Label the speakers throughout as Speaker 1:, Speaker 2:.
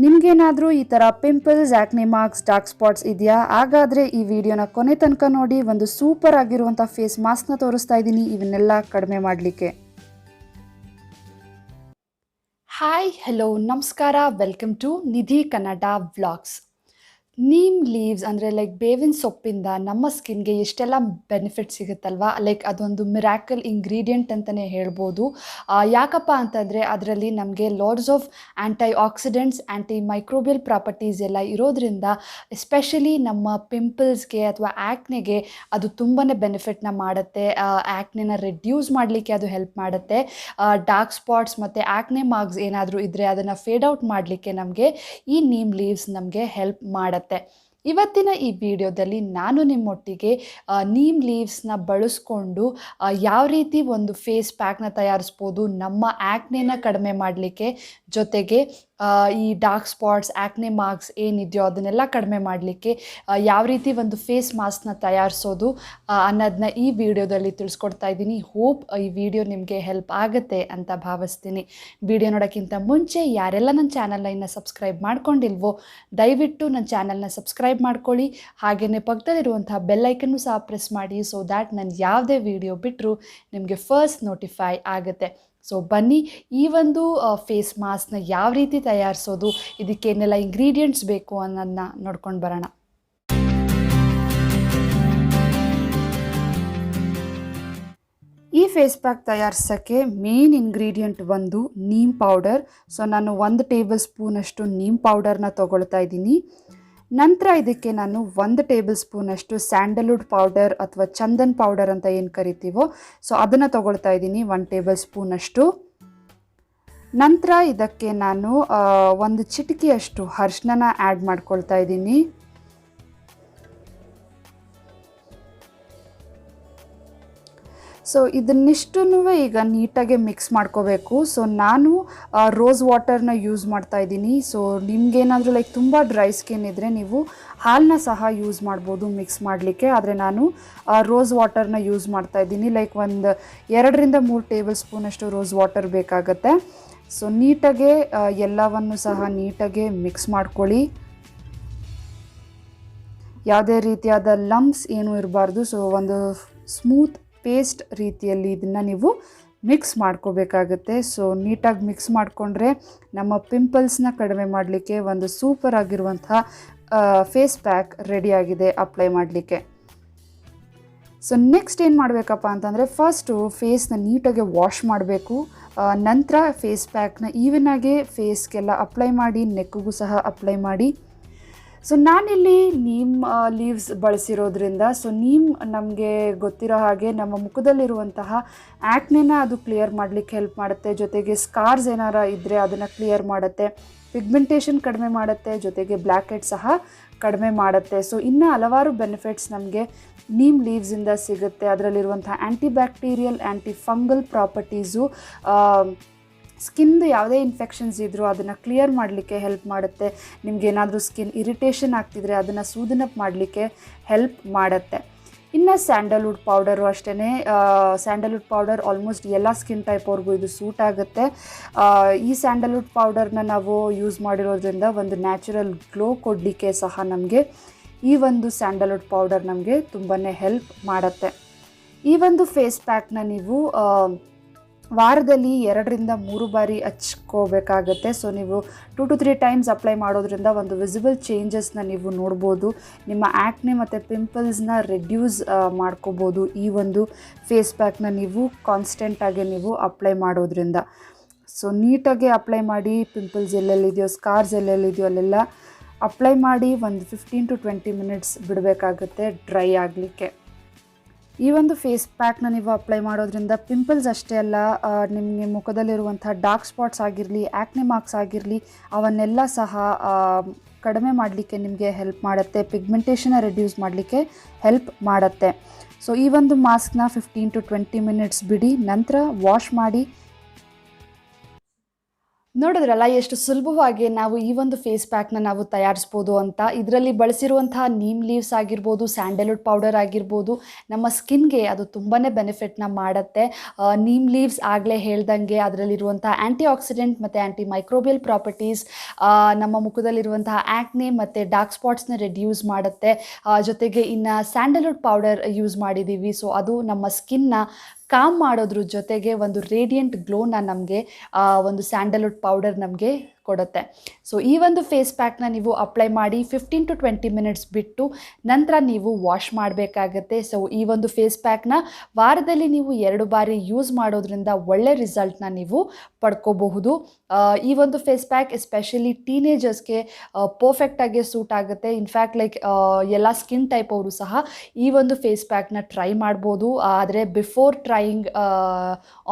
Speaker 1: ನಿಮಗೇನಾದರೂ ಈ ಥರ ಪಿಂಪಲ್ಸ್, ಆಕ್ನೆ ಮಾರ್ಕ್ಸ್, ಡಾರ್ಕ್ ಸ್ಪಾಟ್ಸ್ ಇದೆಯಾ? ಹಾಗಾದರೆ ಈ ವಿಡಿಯೋನ ಕೊನೆ ತನಕ ನೋಡಿ. ಒಂದು ಸೂಪರ್ ಆಗಿರುವಂಥ ಫೇಸ್ ಮಾಸ್ಕ್ನ ತೋರಿಸ್ತಾ ಇದ್ದೀನಿ ಇವನ್ನೆಲ್ಲ ಕಡಿಮೆ ಮಾಡಲಿಕ್ಕೆ. ಹಾಯ್, ಹೆಲೋ, ನಮಸ್ಕಾರ, welcome to Nidhi Kannada vlogs. Neem leaves ಅಂದರೆ ಬೇವಿನ ಸೊಪ್ಪಿಂದ ನಮ್ಮ ಸ್ಕಿನ್ಗೆ ಎಷ್ಟೆಲ್ಲ ಬೆನಿಫಿಟ್ ಸಿಗುತ್ತಲ್ವ. ಅದೊಂದು ಮಿರಾಕಲ್ ಇಂಗ್ರೀಡಿಯೆಂಟ್ ಅಂತಲೇ ಹೇಳ್ಬೋದು. ಯಾಕಪ್ಪ ಅಂತಂದರೆ ಅದರಲ್ಲಿ ನಮಗೆ lots of anti accidents, anti microbial properties ಎಲ್ಲ ಇರೋದ್ರಿಂದ ಎಸ್ಪೆಷಲಿ ನಮ್ಮ ಪಿಂಪಲ್ಸ್ಗೆ ಅಥವಾ ಆ್ಯಕ್ನೆಗೆ ಅದು ತುಂಬಾ ಬೆನಿಫಿಟ್ನ ಮಾಡುತ್ತೆ. ಆ್ಯಕ್ನೆನ ರಿಡ್ಯೂಸ್ ಮಾಡಲಿಕ್ಕೆ ಅದು ಹೆಲ್ಪ್ ಮಾಡುತ್ತೆ. ಡಾರ್ಕ್ ಸ್ಪಾಟ್ಸ್ ಮತ್ತು ಆ್ಯಕ್ನೆ ಮಾರ್ಕ್ಸ್ ಏನಾದರೂ ಇದ್ದರೆ ಅದನ್ನು ಫೇಡ್ ಔಟ್ ಮಾಡಲಿಕ್ಕೆ ನಮಗೆ ಈ ನೀಮ್ ಲೀವ್ಸ್ ನಮಗೆ ಹೆಲ್ಪ್ ಮಾಡುತ್ತೆ. ಇವತ್ತಿನ ಈ ವಿಡಿಯೋದಲ್ಲಿ ನಾನು ನಿಮ್ಮೊಟ್ಟಿಗೆ ನೀಮ್ ಲೀವ್ಸ್ನ ಬಳಸ್ಕೊಂಡು ಯಾವ ರೀತಿ ಒಂದು ಫೇಸ್ ಪ್ಯಾಕ್ನ ತಯಾರಿಸ್ಬೋದು ನಮ್ಮ ಆ್ಯಕ್ನೆನ ಕಡಿಮೆ ಮಾಡಲಿಕ್ಕೆ, ಜೊತೆಗೆ ಈ ಡಾರ್ಕ್ ಸ್ಪಾಟ್ಸ್, ಆ್ಯಕ್ನೆ ಮಾರ್ಕ್ಸ್ ಏನಿದೆಯೋ ಅದನ್ನೆಲ್ಲ ಕಡಿಮೆ ಮಾಡಲಿಕ್ಕೆ ಯಾವ ರೀತಿ ಒಂದು ಫೇಸ್ ಮಾಸ್ಕ್ನ ತಯಾರಿಸೋದು ಅನ್ನೋದನ್ನ ಈ ವಿಡಿಯೋದಲ್ಲಿ ತಿಳಿಸ್ಕೊಡ್ತಾ ಇದ್ದೀನಿ. ಹೋಪ್ ಈ ವಿಡಿಯೋ ನಿಮಗೆ ಹೆಲ್ಪ್ ಆಗುತ್ತೆ ಅಂತ ಭಾವಿಸ್ತೀನಿ. ವಿಡಿಯೋ ನೋಡೋಕ್ಕಿಂತ ಮುಂಚೆ ಯಾರೆಲ್ಲ ನನ್ನ ಚಾನಲ್ನ ಇನ್ನು ಸಬ್ಸ್ಕ್ರೈಬ್ ಮಾಡ್ಕೊಂಡಿಲ್ವೋ ದಯವಿಟ್ಟು ನನ್ನ ಚಾನಲ್ನ ಸಬ್ಸ್ಕ್ರೈಬ್ ಮಾಡ್ಕೊಳ್ಳಿ. ಹಾಗೆಯೇ ಪಕ್ಕದಲ್ಲಿರುವಂಥ ಬೆಲ್ಲೈಕನ್ನು ಸಹ ಪ್ರೆಸ್ ಮಾಡಿ, ಸೊ ದ್ಯಾಟ್ ನಾನು ಯಾವುದೇ ವಿಡಿಯೋ ಬಿಟ್ಟರೂ ನಿಮಗೆ ಫಸ್ಟ್ ನೋಟಿಫೈ ಆಗುತ್ತೆ. ಸೊ ಬನ್ನಿ ಈ ಒಂದು ಫೇಸ್ ಮಾಸ್ಕ್ನ ಯಾವ ರೀತಿ ತಯಾರಿಸೋದು, ಇದಕ್ಕೇನೆಲ್ಲ ಇಂಗ್ರೀಡಿಯೆಂಟ್ಸ್ ಬೇಕು ಅನ್ನೋದನ್ನ ನೋಡ್ಕೊಂಡು ಬರೋಣ. ಈ ಫೇಸ್ ಪ್ಯಾಕ್ ತಯಾರಿಸೋಕ್ಕೆ ಮೇನ್ ಇಂಗ್ರೀಡಿಯೆಂಟ್ ಒಂದು ನೀಮ್ ಪೌಡರ್. ಸೊ ನಾನು 1 ಟೇಬಲ್ ಸ್ಪೂನಷ್ಟು ನೀಮ್ ಪೌಡರ್ನ ತೊಗೊಳ್ತಾ ಇದ್ದೀನಿ. ನಂತರ ಇದಕ್ಕೆ ನಾನು 1 ಟೇಬಲ್ ಸ್ಪೂನಷ್ಟು ಸ್ಯಾಂಡಲ್ವುಡ್ ಪೌಡರ್ ಅಥವಾ ಚಂದನ್ ಪೌಡರ್ ಅಂತ ಏನು ಕರಿತೀವೋ ಸೊ ಅದನ್ನು ತೊಗೊಳ್ತಾ ಇದ್ದೀನಿ, 1 ಟೇಬಲ್ ಸ್ಪೂನಷ್ಟು. ನಂತರ ಇದಕ್ಕೆ ನಾನು 1 ಚಿಟಿಕೆಯಷ್ಟು ಅರಿಶಿನ ಆ್ಯಡ್ ಮಾಡ್ಕೊಳ್ತಾ ಇದ್ದೀನಿ. ಸೊ ಇದನ್ನಿಷ್ಟೂ ಈಗ ನೀಟಾಗಿ ಮಿಕ್ಸ್ ಮಾಡ್ಕೋಬೇಕು. ಸೊ ನಾನು ರೋಸ್ ವಾಟರ್ನ ಯೂಸ್ ಮಾಡ್ತಾ ಇದ್ದೀನಿ. ಸೊ ನಿಮಗೇನಾದರೂ ತುಂಬ ಡ್ರೈ ಸ್ಕಿನ್ ಇದ್ದರೆ ನೀವು ಹಾಲನ್ನ ಸಹ ಯೂಸ್ ಮಾಡ್ಬೋದು ಮಿಕ್ಸ್ ಮಾಡಲಿಕ್ಕೆ. ಆದರೆ ನಾನು ರೋಸ್ ವಾಟರ್ನ ಯೂಸ್ ಮಾಡ್ತಾ ಇದ್ದೀನಿ. ಒಂದು 2 ರಿಂದ 3 ಟೇಬಲ್ ಸ್ಪೂನಷ್ಟು ರೋಸ್ ವಾಟರ್ ಬೇಕಾಗತ್ತೆ. ಸೊ ನೀಟಾಗೆ ಎಲ್ಲವನ್ನು ಸಹ ನೀಟಾಗೆ ಮಿಕ್ಸ್ ಮಾಡ್ಕೊಳ್ಳಿ. ಯಾವುದೇ ರೀತಿಯಾದ ಲಂಪ್ಸ್ ಏನೂ ಇರಬಾರ್ದು. ಸೊ ಒಂದು ಸ್ಮೂತ್ ಪೇಸ್ಟ್ ರೀತಿಯಲ್ಲಿ ಇದನ್ನು ನೀವು ಮಿಕ್ಸ್ ಮಾಡ್ಕೋಬೇಕಾಗುತ್ತೆ. ಸೊ ನೀಟಾಗಿ ಮಿಕ್ಸ್ ಮಾಡಿಕೊಂಡ್ರೆ ನಮ್ಮ ಪಿಂಪಲ್ಸ್ನ ಕಡಿಮೆ ಮಾಡಲಿಕ್ಕೆ ಒಂದು ಸೂಪರ್ ಆಗಿರುವಂಥ ಫೇಸ್ ಪ್ಯಾಕ್ ರೆಡಿಯಾಗಿದೆ ಅಪ್ಲೈ ಮಾಡಲಿಕ್ಕೆ. ಸೊ ನೆಕ್ಸ್ಟ್ ಏನು ಮಾಡಬೇಕಪ್ಪ ಅಂತಂದರೆ ಫಸ್ಟು ಫೇಸ್ನ ನೀಟಾಗಿ ವಾಶ್ ಮಾಡಬೇಕು. ನಂತರ ಫೇಸ್ ಪ್ಯಾಕ್ನ ಈವನಾಗಿ ಫೇಸ್ಗೆಲ್ಲ ಅಪ್ಲೈ ಮಾಡಿ, ನೆಕ್ಕಿಗೂ ಸಹ ಅಪ್ಲೈ ಮಾಡಿ. ಸೊ ನಾನಿಲ್ಲಿ ನೀಮ್ ಲೀವ್ಸ್ ಬಳಸಿರೋದ್ರಿಂದ ಸೊ ನೀಮ್ ನಮಗೆ ಗೊತ್ತಿರೋ ಹಾಗೆ ನಮ್ಮ ಮುಖದಲ್ಲಿರುವಂತಹ ಆ್ಯಕ್ನೆನ ಅದು ಕ್ಲಿಯರ್ ಮಾಡಲಿಕ್ಕೆ ಹೆಲ್ಪ್ ಮಾಡುತ್ತೆ. ಜೊತೆಗೆ ಸ್ಕಾರ್ಸ್ ಏನಾರ ಇದ್ದರೆ ಅದನ್ನು ಕ್ಲಿಯರ್ ಮಾಡುತ್ತೆ, ಪಿಗ್ಮೆಂಟೇಷನ್ ಕಡಿಮೆ ಮಾಡುತ್ತೆ, ಜೊತೆಗೆ ಬ್ಲ್ಯಾಕ್ ಹೆಡ್ಸ್ ಸಹ ಕಡಿಮೆ ಮಾಡುತ್ತೆ. ಸೊ ಇನ್ನೂ ಹಲವಾರು ಬೆನಿಫಿಟ್ಸ್ ನಮಗೆ ನೀಮ್ ಲೀವ್ಸಿಂದ ಸಿಗುತ್ತೆ. ಅದರಲ್ಲಿರುವಂಥ anti bacterial, anti fungal properties ಸ್ಕಿನ್ದು ಯಾವುದೇ ಇನ್ಫೆಕ್ಷನ್ಸ್ ಇದ್ದರೂ ಅದನ್ನು ಕ್ಲಿಯರ್ ಮಾಡಲಿಕ್ಕೆ ಹೆಲ್ಪ್ ಮಾಡುತ್ತೆ. ನಿಮಗೇನಾದರೂ ಸ್ಕಿನ್ ಇರಿಟೇಷನ್ ಆಗ್ತಿದ್ರೆ ಅದನ್ನು ಸೂದನ್ ಅಪ್ ಮಾಡಲಿಕ್ಕೆ ಹೆಲ್ಪ್ ಮಾಡುತ್ತೆ. ಇನ್ನು ಸ್ಯಾಂಡಲ್ವುಡ್ ಪೌಡರು ಅಷ್ಟೇ. ಸ್ಯಾಂಡಲ್ವುಡ್ ಪೌಡರ್ ಆಲ್ಮೋಸ್ಟ್ ಎಲ್ಲ ಸ್ಕಿನ್ ಟೈಪ್ವ್ರಿಗೂ ಇದು ಸೂಟ್ ಆಗುತ್ತೆ. ಈ ಸ್ಯಾಂಡಲ್ವುಡ್ ಪೌಡರ್ನ ನಾವು ಯೂಸ್ ಮಾಡಿರೋದ್ರಿಂದ ಒಂದು ನ್ಯಾಚುರಲ್ ಗ್ಲೋ ಕೊಡಲಿಕ್ಕೆ ಸಹ ನಮಗೆ ಈ ಒಂದು ಸ್ಯಾಂಡಲ್ವುಡ್ ಪೌಡರ್ ನಮಗೆ ತುಂಬಾ ಹೆಲ್ಪ್ ಮಾಡುತ್ತೆ. ಈ ಒಂದು ಫೇಸ್ ಪ್ಯಾಕ್ನ ನೀವು ವಾರದಲ್ಲಿ 2 ರಿಂದ 3 ಬಾರಿ ಹಚ್ಕೋಬೇಕಾಗತ್ತೆ. ಸೊ ನೀವು 2 to 3 ಟೈಮ್ಸ್ ಅಪ್ಲೈ ಮಾಡೋದ್ರಿಂದ ಒಂದು ವಿಸಿಬಲ್ ಚೇಂಜಸ್ನ ನೀವು ನೋಡ್ಬೋದು. ನಿಮ್ಮ ಆ್ಯಕ್ನೆ ಮತ್ತು ಪಿಂಪಲ್ಸ್ನ ರೆಡ್ಯೂಸ್ ಮಾಡ್ಕೋಬೋದು ಈ ಒಂದು ಫೇಸ್ ಪ್ಯಾಕ್ನ ನೀವು ಕಾನ್ಸ್ಟೆಂಟಾಗಿ ನೀವು ಅಪ್ಲೈ ಮಾಡೋದ್ರಿಂದ. ಸೊ ನೀಟಾಗಿ ಅಪ್ಲೈ ಮಾಡಿ, ಪಿಂಪಲ್ಸ್ ಎಲ್ಲೆಲ್ಲಿದೆಯೋ, ಸ್ಕಾರ್ಸ್ ಎಲ್ಲೆಲ್ಲಿದೆಯೋ ಅಲ್ಲೆಲ್ಲ ಅಪ್ಲೈ ಮಾಡಿ ಒಂದು 15 to 20 ಮಿನಿಟ್ಸ್ ಬಿಡಬೇಕಾಗುತ್ತೆ ಡ್ರೈ ಆಗಲಿಕ್ಕೆ. ಈ ಒಂದು ಫೇಸ್ ಪ್ಯಾಕ್ನ ನೀವು ಅಪ್ಲೈ ಮಾಡೋದ್ರಿಂದ ಪಿಂಪಲ್ಸ್ ಅಷ್ಟೇ ಅಲ್ಲ, ನಿಮಗೆ ಮುಖದಲ್ಲಿರುವಂಥ ಡಾರ್ಕ್ ಸ್ಪಾಟ್ಸ್ ಆಗಿರಲಿ, ಆ್ಯಕ್ನೆ ಮಾರ್ಕ್ಸ್ ಆಗಿರಲಿ ಅವನ್ನೆಲ್ಲ ಸಹ ಕಡಿಮೆ ಮಾಡಲಿಕ್ಕೆ ನಿಮಗೆ ಹೆಲ್ಪ್ ಮಾಡುತ್ತೆ. ಪಿಗ್ಮೆಂಟೇಷನ್ನ ರೆಡ್ಯೂಸ್ ಮಾಡಲಿಕ್ಕೆ ಹೆಲ್ಪ್ ಮಾಡುತ್ತೆ. ಸೊ ಈ ಒಂದು ಮಾಸ್ಕ್ನ 15 to 20 ಮಿನಿಟ್ಸ್ ಬಿಡಿ, ನಂತರ ವಾಶ್ ಮಾಡಿ. ನೋಡಿದ್ರಲ್ಲ ಎಷ್ಟು ಸುಲಭವಾಗಿ ನಾವು ಈ ಒಂದು ಫೇಸ್ ಪ್ಯಾಕ್ನ ನಾವು ತಯಾರಿಸ್ಬೋದು ಅಂತ. ಇದರಲ್ಲಿ ಬಳಸಿರುವಂತಹ ನೀಮ್ ಲೀವ್ಸ್ ಆಗಿರ್ಬೋದು, ಸ್ಯಾಂಡಲ್ವುಡ್ ಪೌಡರ್ ಆಗಿರ್ಬೋದು, ನಮ್ಮ ಸ್ಕಿನ್ಗೆ ಅದು ತುಂಬಾ ಬೆನಿಫಿಟ್ನ ಮಾಡುತ್ತೆ. ನೀಮ್ ಲೀವ್ಸ್ ಆಗಲೇ ಹೇಳ್ದಂಗೆ ಅದರಲ್ಲಿರುವಂತಹ ಆ್ಯಂಟಿ ಆಕ್ಸಿಡೆಂಟ್ ಮತ್ತು ಆ್ಯಂಟಿ ಮೈಕ್ರೋಬಿಯಲ್ ಪ್ರಾಪರ್ಟೀಸ್ ನಮ್ಮ ಮುಖದಲ್ಲಿರುವಂತಹ ಆ್ಯಕ್ನೆ ಮತ್ತು ಡಾರ್ಕ್ ಸ್ಪಾಟ್ಸ್ನ ರೆಡ್ಯೂಸ್ ಮಾಡುತ್ತೆ. ಜೊತೆಗೆ ಇನ್ನು ಸ್ಯಾಂಡಲ್ವುಡ್ ಪೌಡರ್ ಯೂಸ್ ಮಾಡಿದ್ದೀವಿ. ಸೊ ಅದು ನಮ್ಮ ಸ್ಕಿನ್ನ ಕಾಮ್ ಮಾಡೋದ್ರ ಜೊತೆಗೆ ಒಂದು ರೇಡಿಯಂಟ್ ಗ್ಲೋನ ನಮಗೆ ಒಂದು ಸ್ಯಾಂಡಲ್ವುಡ್ ಪೌಡರ್ ನಮಗೆ ಕೊಡುತ್ತೆ. ಸೊ ಈ ಒಂದು ಫೇಸ್ ಪ್ಯಾಕ್ನ ನೀವು ಅಪ್ಲೈ ಮಾಡಿ 15 to 20 ಮಿನಿಟ್ಸ್ ಬಿಟ್ಟು ನಂತರ ನೀವು ವಾಶ್ ಮಾಡಬೇಕಾಗತ್ತೆ. ಸೊ ಈ ಒಂದು ಫೇಸ್ ಪ್ಯಾಕ್ನ ವಾರದಲ್ಲಿ ನೀವು 2 ಬಾರಿ ಯೂಸ್ ಮಾಡೋದ್ರಿಂದ ಒಳ್ಳೆ ರಿಸಲ್ಟ್ನ ನೀವು ಪಡ್ಕೋಬಹುದು. ಈ ಒಂದು ಫೇಸ್ ಪ್ಯಾಕ್ ಎಸ್ಪೆಷಲಿ ಟೀನೇಜರ್ಸ್ಗೆ ಪರ್ಫೆಕ್ಟಾಗಿ ಸೂಟ್ ಆಗುತ್ತೆ. ಇನ್ಫ್ಯಾಕ್ಟ್ ಲೈಕ್ ಎಲ್ಲ ಸ್ಕಿನ್ ಟೈಪ್ ಅವರು ಸಹ ಈ ಒಂದು ಫೇಸ್ ಪ್ಯಾಕ್ನ ಟ್ರೈ ಮಾಡ್ಬೋದು. ಆದರೆ before trying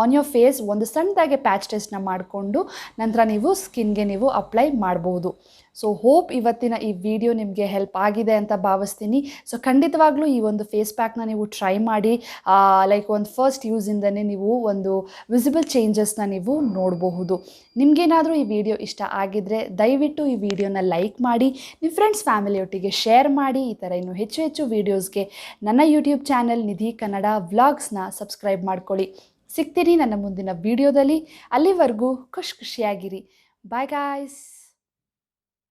Speaker 1: on your face ಒಂದು ಸಣ್ಣದಾಗೆ ಪ್ಯಾಚ್ ಟೆಸ್ಟ್ನ ಮಾಡಿಕೊಂಡು ನಂತರ ನೀವು ಸ್ಕಿನ್ಗೆ ನೀವು ಅಪ್ಲೈ ಮಾಡ್ಬೋದು. ಸೊ ಹೋಪ್ ಇವತ್ತಿನ ಈ ವಿಡಿಯೋ ನಿಮಗೆ ಹೆಲ್ಪ್ ಆಗಿದೆ ಅಂತ ಭಾವಿಸ್ತೀನಿ. ಸೊ ಖಂಡಿತವಾಗ್ಲೂ ಈ ಒಂದು ಫೇಸ್ ಪ್ಯಾಕ್ನ ನೀವು ಟ್ರೈ ಮಾಡಿ. ಲೈಕ್ ಒಂದು ಫಸ್ಟ್ ಯೂಸಿಂದನೇ ನೀವು ಒಂದು ವಿಸಿಬಲ್ ಚೇಂಜಸ್ನ ನೀವು ನೋಡಬಹುದು. ನಿಮಗೇನಾದರೂ ಈ ವಿಡಿಯೋ ಇಷ್ಟ ಆಗಿದ್ದರೆ ದಯವಿಟ್ಟು ಈ ವಿಡಿಯೋನ ಲೈಕ್ ಮಾಡಿ, ನಿಮ್ಮ ಫ್ರೆಂಡ್ಸ್ ಫ್ಯಾಮಿಲಿಯೊಟ್ಟಿಗೆ ಶೇರ್ ಮಾಡಿ. ಈ ಥರ ಇನ್ನೂ ಹೆಚ್ಚು ಹೆಚ್ಚು ವೀಡಿಯೋಸ್ಗೆ ನನ್ನ ಯೂಟ್ಯೂಬ್ ಚಾನಲ್ ನಿಧಿ ಕನ್ನಡ ವ್ಲಾಗ್ಸ್ನ ಸಬ್ಸ್ಕ್ರೈಬ್ ಮಾಡ್ಕೊಳ್ಳಿ. ಸಿಗ್ತೀನಿ ನನ್ನ ಮುಂದಿನ ವಿಡಿಯೋದಲ್ಲಿ. ಅಲ್ಲಿವರೆಗೂ ಖುಷಿಯಾಗಿರಿ. Bye guys.